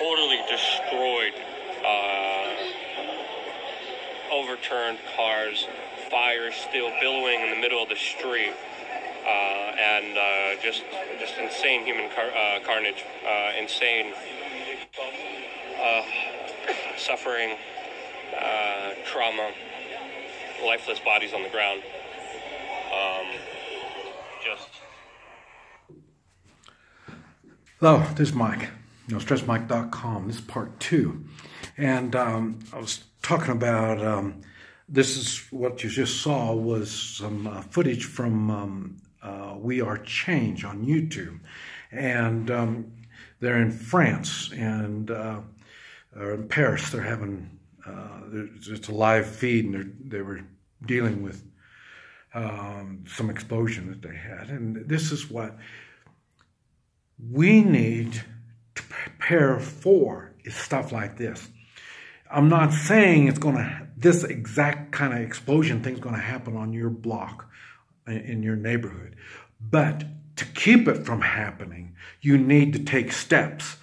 totally destroyed, overturned cars, fires still billowing in the middle of the street, and just insane human carnage, insane suffering, trauma, lifeless bodies on the ground. Just. Hello, this is Mike. NoStressMike.com. This is part 2. And I was talking about, this is what you just saw was some footage from We Are Change on YouTube. And they're in France and or in Paris. They're having, it's a live feed, and they were dealing with some explosion that they had. And this is what we need to prepare for, is stuff like this. I'm not saying it's going to, this exact kind of explosion thing's going to happen on your block, in your neighborhood. But to keep it from happening, you need to take steps.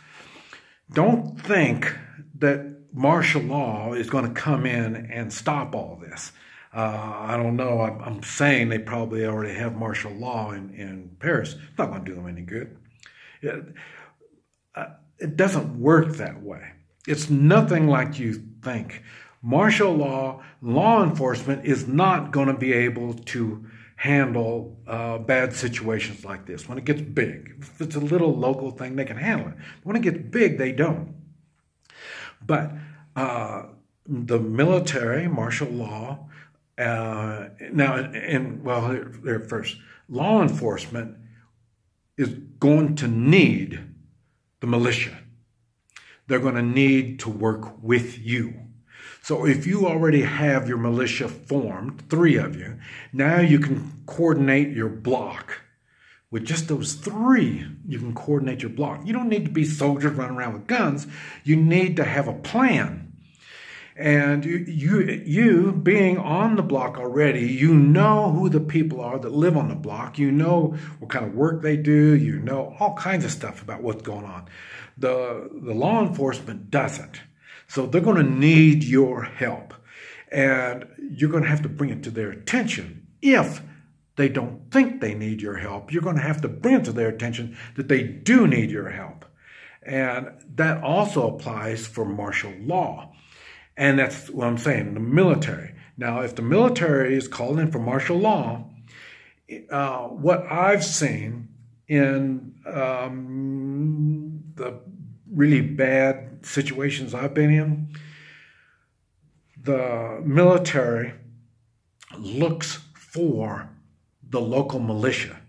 Don't think that martial law is going to come in and stop all this. I don't know. I'm saying they probably already have martial law in Paris. It's not going to do them any good. It doesn't work that way. It's nothing like you think. Martial law, law enforcement is not going to be able to handle bad situations like this. When it gets big, if it's a little local thing, they can handle it. When it gets big, they don't. But the military, martial law, first, law enforcement is going to need the militia. They're going to need to work with you. So if you already have your militia formed, 3 of you, now you can coordinate your block. With just those 3, you can coordinate your block. You don't need to be soldiers running around with guns. You need to have a plan. And you being on the block already, you know who the people are that live on the block. You know what kind of work they do. You know all kinds of stuff about what's going on. The law enforcement doesn't. So they're going to need your help. And you're going to have to bring it to their attention. If they don't think they need your help, you're going to have to bring it to their attention that they do need your help. And that also applies for martial law. And that's what I'm saying, the military. Now, if the military is called in for martial law, what I've seen in the really bad situations I've been in, the military looks for the local militia.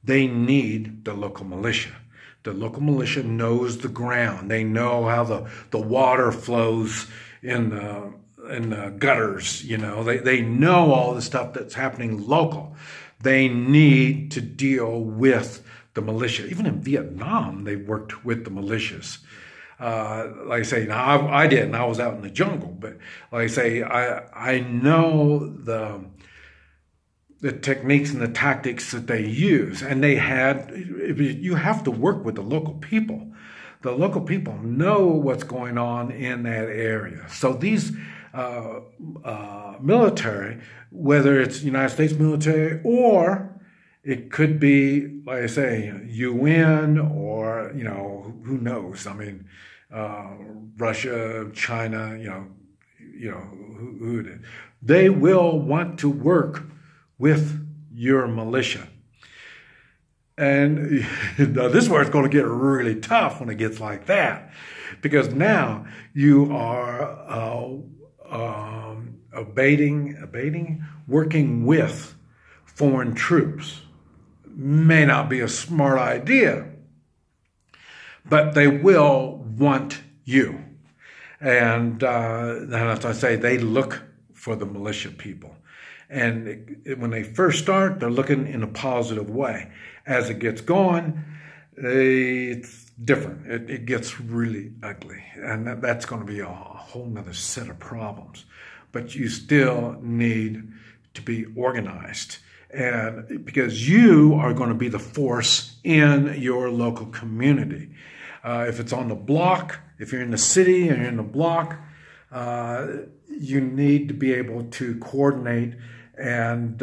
They need the local militia. The local militia knows the ground. They know how the water flows in the gutters, you know. They know all the stuff that's happening local. They need to deal with the militia. Even in Vietnam, they worked with the militias. Like I say, now I didn't. I was out in the jungle, but like I say, I know the techniques and the tactics that they use, and you have to work with the local people. The local people know what's going on in that area. So these military, whether it's United States military or it could be, like I say, UN or, you know, who knows? I mean, Russia, China, who it is. They will want to work with your militia. And this is where it's going to get really tough when it gets like that, because now you are working with foreign troops. May not be a smart idea, but they will want you. And as I say, they look for the militia people. And when they first start, they're looking in a positive way. As it gets going, it's different. It gets really ugly. And that's going to be a whole nother set of problems. But you still need to be organized. And because you are going to be the force in your local community. If it's on the block, If you're in the city and you're in the block, you need to be able to coordinate, and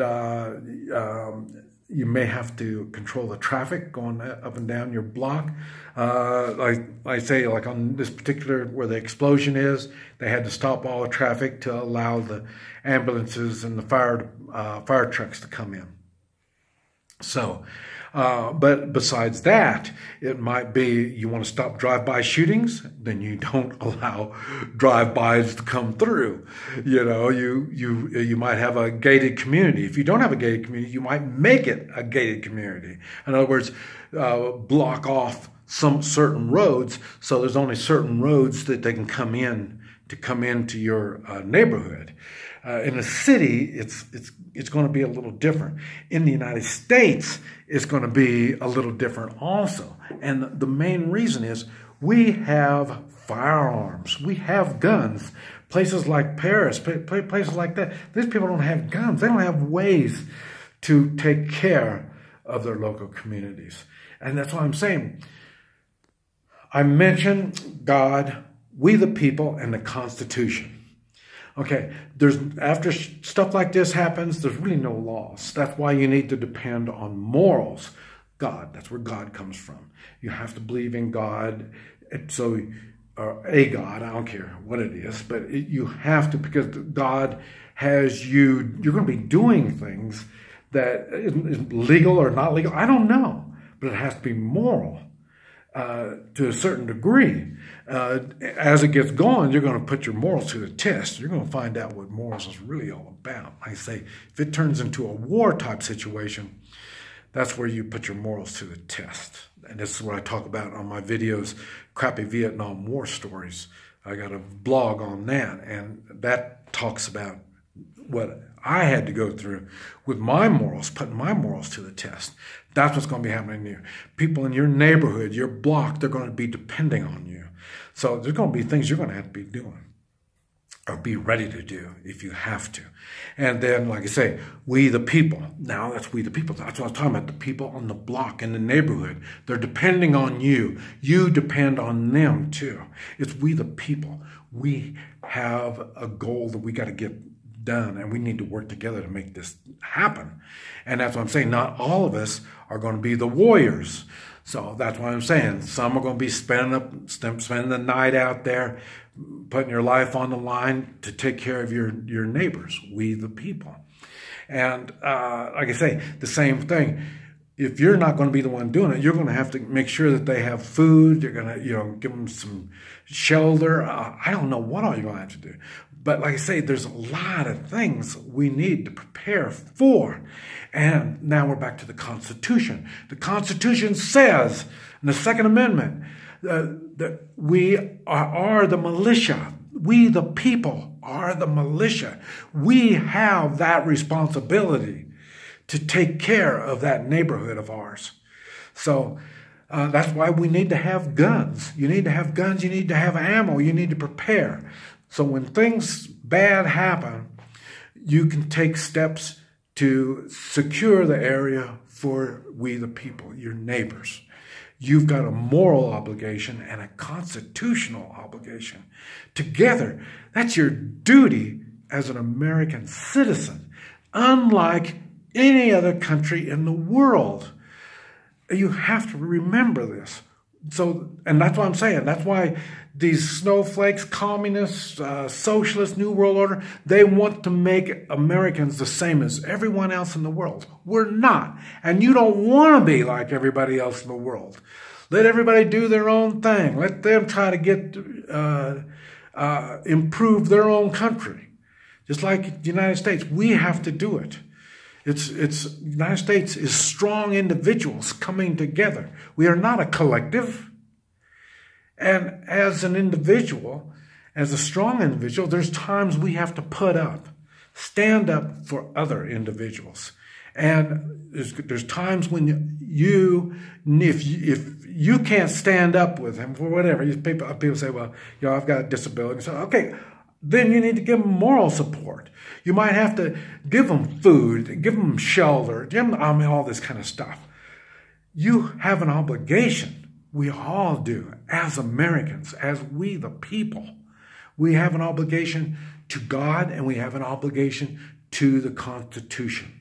you may have to control the traffic going up and down your block. Like I say, like on this particular, where the explosion is, they had to stop all the traffic to allow the ambulances and the fire trucks to come in. So, but besides that, it might be you want to stop drive-by shootings, then you don't allow drive-bys to come through. You know, you might have a gated community. If you don't have a gated community, you might make it a gated community. In other words, block off some certain roads, so there's only certain roads that they can come into your neighborhood. In a city, it's going to be a little different. In the United States, it's going to be a little different also. And the main reason is we have firearms. We have guns. Places like Paris, places like that, these people don't have guns. They don't have ways to take care of their local communities. And that's what I'm saying. I mentioned God, we the people, and the Constitution. Okay, after stuff like this happens, there's really no laws. That's why you need to depend on morals. God, that's where God comes from. You have to believe in God, or a God, I don't care what it is, but you have to, because God has you, you're going to be doing things that is legal or not legal. I don't know, but it has to be moral. To a certain degree. As it gets going, you're going to put your morals to the test. You're going to find out what morals is really all about. Like I say, if it turns into a war type situation, that's where you put your morals to the test. And this is what I talk about on my videos, Crappy Vietnam War Stories. I got a blog on that, and that talks about what I had to go through with my morals, putting my morals to the test. That's what's going to be happening to you. People in your neighborhood, your block, they're going to be depending on you. So there's going to be things you're going to have to be doing or be ready to do if you have to. And then, like I say, we the people. Now that's we the people. That's what I was talking about, the people on the block, in the neighborhood. They're depending on you. You depend on them too. It's we the people. We have a goal that we got to get done, and we need to work together to make this happen. And that's what I'm saying. Not all of us are going to be the warriors. So that's what I'm saying. Some are going to be spending the night out there, putting your life on the line to take care of your neighbors, we the people. And like I say, the same thing. If you're not going to be the one doing it, you're going to have to make sure that they have food. You're going to, give them some shelter. I don't know what all you're going to have to do. But like I say, there's a lot of things we need to prepare for. And now we're back to the Constitution. The Constitution says in the Second Amendment that we are the militia. We, the people, are the militia. We have that responsibility to take care of that neighborhood of ours. So that's why we need to have guns. You need to have guns. You need to have ammo. You need to prepare. So when things bad happen, you can take steps to secure the area for we the people, your neighbors. You've got a moral obligation and a constitutional obligation. Together, that's your duty as an American citizen, unlike any other country in the world. You have to remember this. So, and that's what I'm saying. That's why these snowflakes, communists, socialists, New World Order, they want to make Americans the same as everyone else in the world. We're not. And you don't want to be like everybody else in the world. Let everybody do their own thing. Let them try to get, improve their own country. Just like the United States, we have to do it. The United States is strong individuals coming together. We are not a collective. And as an individual, as a strong individual, there's times we have to put up, stand up for other individuals. And there's times when if you can't stand up with him for whatever, people say, well, I've got a disability. So, okay, then you need to give them moral support. You might have to give them food, give them shelter, give them all this kind of stuff. You have an obligation. We all do. as Americans, as we the people, we have an obligation to God and we have an obligation to the Constitution.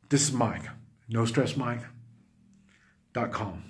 This is Mike, NoStressMike.com.